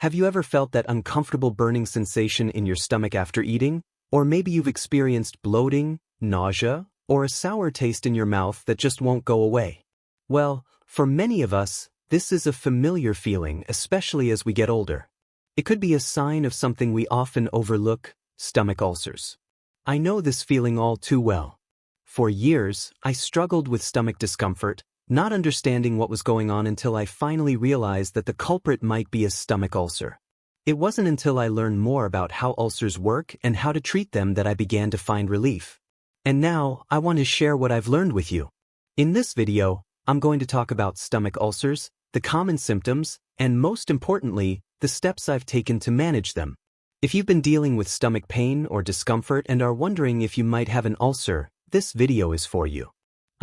Have you ever felt that uncomfortable burning sensation in your stomach after eating? Or maybe you've experienced bloating, nausea, or a sour taste in your mouth that just won't go away. Well, for many of us, this is a familiar feeling, especially as we get older. It could be a sign of something we often overlook: stomach ulcers. I know this feeling all too well. For years, I struggled with stomach discomfort, not understanding what was going on until I finally realized that the culprit might be a stomach ulcer. It wasn't until I learned more about how ulcers work and how to treat them that I began to find relief. And now, I want to share what I've learned with you. In this video, I'm going to talk about stomach ulcers, the common symptoms, and most importantly, the steps I've taken to manage them. If you've been dealing with stomach pain or discomfort and are wondering if you might have an ulcer, this video is for you.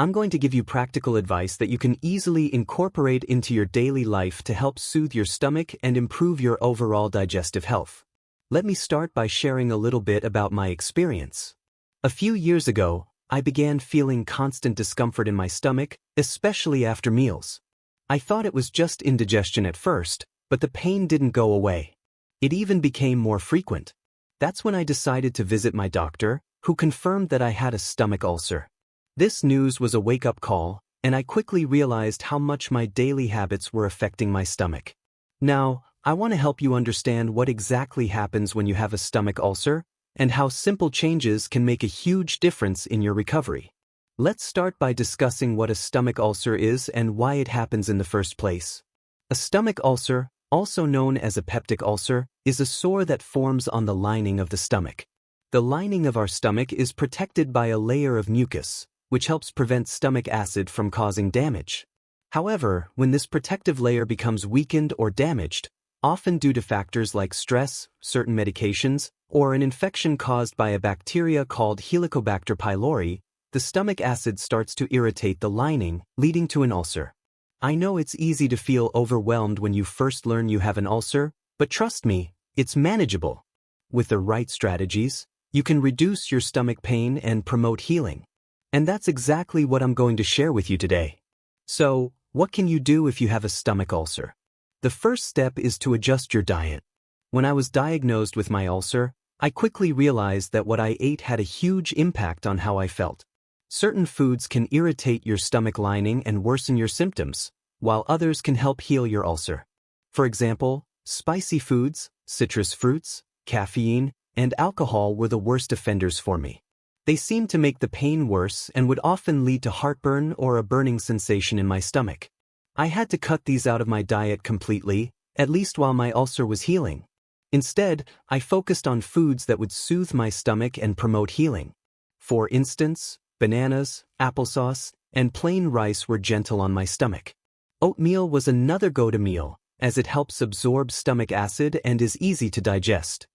I'm going to give you practical advice that you can easily incorporate into your daily life to help soothe your stomach and improve your overall digestive health. Let me start by sharing a little bit about my experience. A few years ago, I began feeling constant discomfort in my stomach, especially after meals. I thought it was just indigestion at first, but the pain didn't go away. It even became more frequent. That's when I decided to visit my doctor, who confirmed that I had a stomach ulcer. This news was a wake-up call, and I quickly realized how much my daily habits were affecting my stomach. Now, I want to help you understand what exactly happens when you have a stomach ulcer, and how simple changes can make a huge difference in your recovery. Let's start by discussing what a stomach ulcer is and why it happens in the first place. A stomach ulcer, also known as a peptic ulcer, is a sore that forms on the lining of the stomach. The lining of our stomach is protected by a layer of mucus, which helps prevent stomach acid from causing damage. However, when this protective layer becomes weakened or damaged, often due to factors like stress, certain medications, or an infection caused by a bacteria called Helicobacter pylori, the stomach acid starts to irritate the lining, leading to an ulcer. I know it's easy to feel overwhelmed when you first learn you have an ulcer, but trust me, it's manageable. With the right strategies, you can reduce your stomach pain and promote healing. And that's exactly what I'm going to share with you today. So, what can you do if you have a stomach ulcer? The first step is to adjust your diet. When I was diagnosed with my ulcer, I quickly realized that what I ate had a huge impact on how I felt. Certain foods can irritate your stomach lining and worsen your symptoms, while others can help heal your ulcer. For example, spicy foods, citrus fruits, caffeine, and alcohol were the worst offenders for me. They seemed to make the pain worse and would often lead to heartburn or a burning sensation in my stomach. I had to cut these out of my diet completely, at least while my ulcer was healing. Instead, I focused on foods that would soothe my stomach and promote healing. For instance, bananas, applesauce, and plain rice were gentle on my stomach. Oatmeal was another go-to meal, as it helps absorb stomach acid and is easy to digest.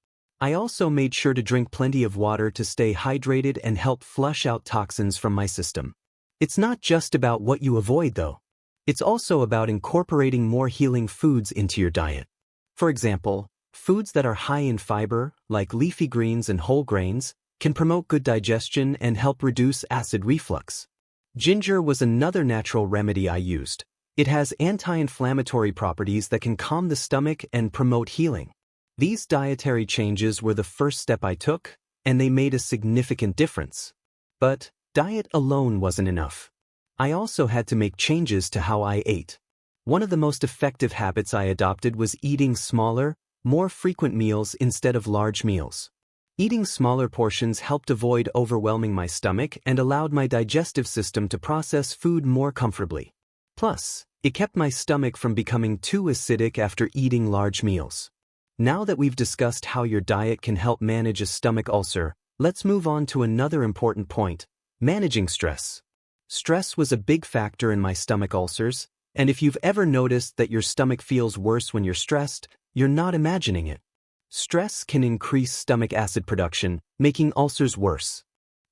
I also made sure to drink plenty of water to stay hydrated and help flush out toxins from my system. It's not just about what you avoid though. It's also about incorporating more healing foods into your diet. For example, foods that are high in fiber, like leafy greens and whole grains, can promote good digestion and help reduce acid reflux. Ginger was another natural remedy I used. It has anti-inflammatory properties that can calm the stomach and promote healing. These dietary changes were the first step I took, and they made a significant difference. But diet alone wasn't enough. I also had to make changes to how I ate. One of the most effective habits I adopted was eating smaller, more frequent meals instead of large meals. Eating smaller portions helped avoid overwhelming my stomach and allowed my digestive system to process food more comfortably. Plus, it kept my stomach from becoming too acidic after eating large meals. Now that we've discussed how your diet can help manage a stomach ulcer, let's move on to another important point: managing stress. Stress was a big factor in my stomach ulcers, and if you've ever noticed that your stomach feels worse when you're stressed, you're not imagining it. Stress can increase stomach acid production, making ulcers worse.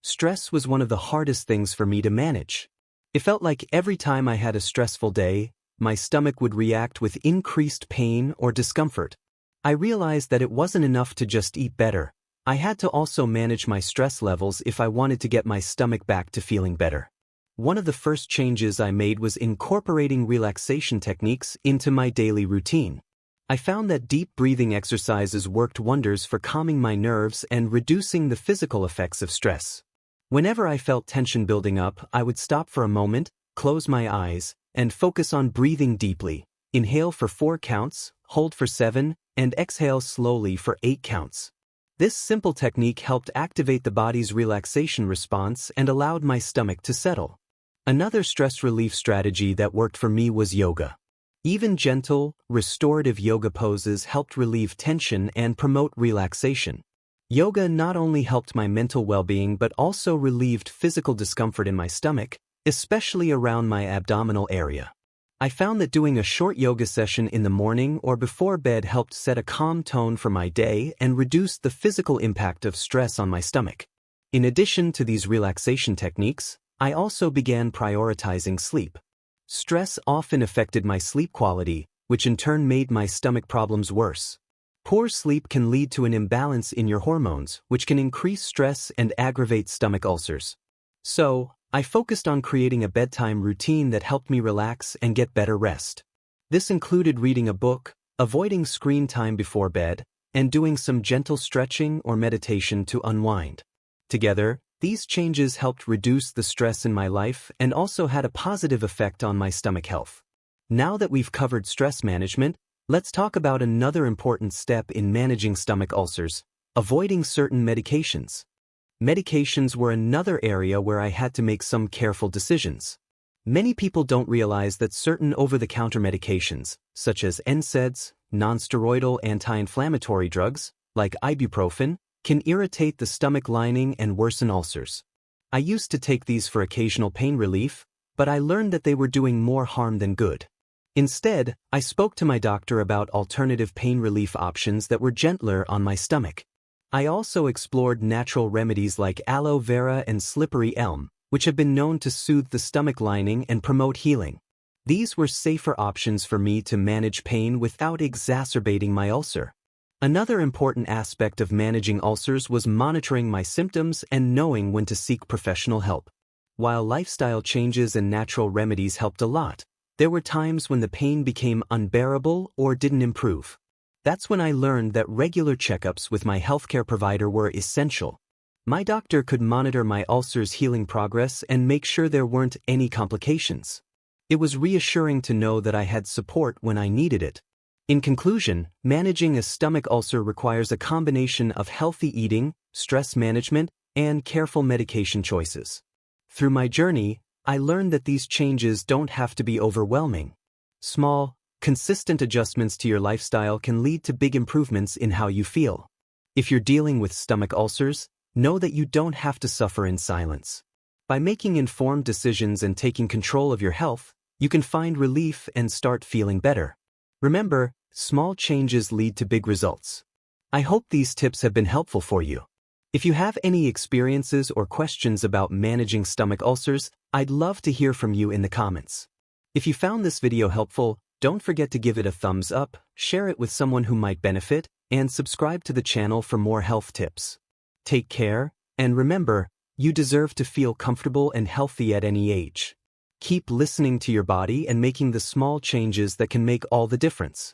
Stress was one of the hardest things for me to manage. It felt like every time I had a stressful day, my stomach would react with increased pain or discomfort. I realized that it wasn't enough to just eat better. I had to also manage my stress levels if I wanted to get my stomach back to feeling better. One of the first changes I made was incorporating relaxation techniques into my daily routine. I found that deep breathing exercises worked wonders for calming my nerves and reducing the physical effects of stress. Whenever I felt tension building up, I would stop for a moment, close my eyes, and focus on breathing deeply. Inhale for 4 counts, hold for 7, and exhale slowly for 8 counts. This simple technique helped activate the body's relaxation response and allowed my stomach to settle. Another stress relief strategy that worked for me was yoga. Even gentle, restorative yoga poses helped relieve tension and promote relaxation. Yoga not only helped my mental well-being but also relieved physical discomfort in my stomach, especially around my abdominal area. I found that doing a short yoga session in the morning or before bed helped set a calm tone for my day and reduced the physical impact of stress on my stomach. In addition to these relaxation techniques, I also began prioritizing sleep. Stress often affected my sleep quality, which in turn made my stomach problems worse. Poor sleep can lead to an imbalance in your hormones, which can increase stress and aggravate stomach ulcers. So, I focused on creating a bedtime routine that helped me relax and get better rest. This included reading a book, avoiding screen time before bed, and doing some gentle stretching or meditation to unwind. Together, these changes helped reduce the stress in my life and also had a positive effect on my stomach health. Now that we've covered stress management, let's talk about another important step in managing stomach ulcers: avoiding certain medications. Medications were another area where I had to make some careful decisions. Many people don't realize that certain over-the-counter medications, such as NSAIDs, non-steroidal anti-inflammatory drugs, like ibuprofen, can irritate the stomach lining and worsen ulcers. I used to take these for occasional pain relief, but I learned that they were doing more harm than good. Instead, I spoke to my doctor about alternative pain relief options that were gentler on my stomach. I also explored natural remedies like aloe vera and slippery elm, which have been known to soothe the stomach lining and promote healing. These were safer options for me to manage pain without exacerbating my ulcer. Another important aspect of managing ulcers was monitoring my symptoms and knowing when to seek professional help. While lifestyle changes and natural remedies helped a lot, there were times when the pain became unbearable or didn't improve. That's when I learned that regular checkups with my healthcare provider were essential. My doctor could monitor my ulcer's healing progress and make sure there weren't any complications. It was reassuring to know that I had support when I needed it. In conclusion, managing a stomach ulcer requires a combination of healthy eating, stress management, and careful medication choices. Through my journey, I learned that these changes don't have to be overwhelming. Small, consistent adjustments to your lifestyle can lead to big improvements in how you feel. If you're dealing with stomach ulcers, know that you don't have to suffer in silence. By making informed decisions and taking control of your health, you can find relief and start feeling better. Remember, small changes lead to big results. I hope these tips have been helpful for you. If you have any experiences or questions about managing stomach ulcers, I'd love to hear from you in the comments. If you found this video helpful, don't forget to give it a thumbs up, share it with someone who might benefit, and subscribe to the channel for more health tips. Take care, and remember, you deserve to feel comfortable and healthy at any age. Keep listening to your body and making the small changes that can make all the difference.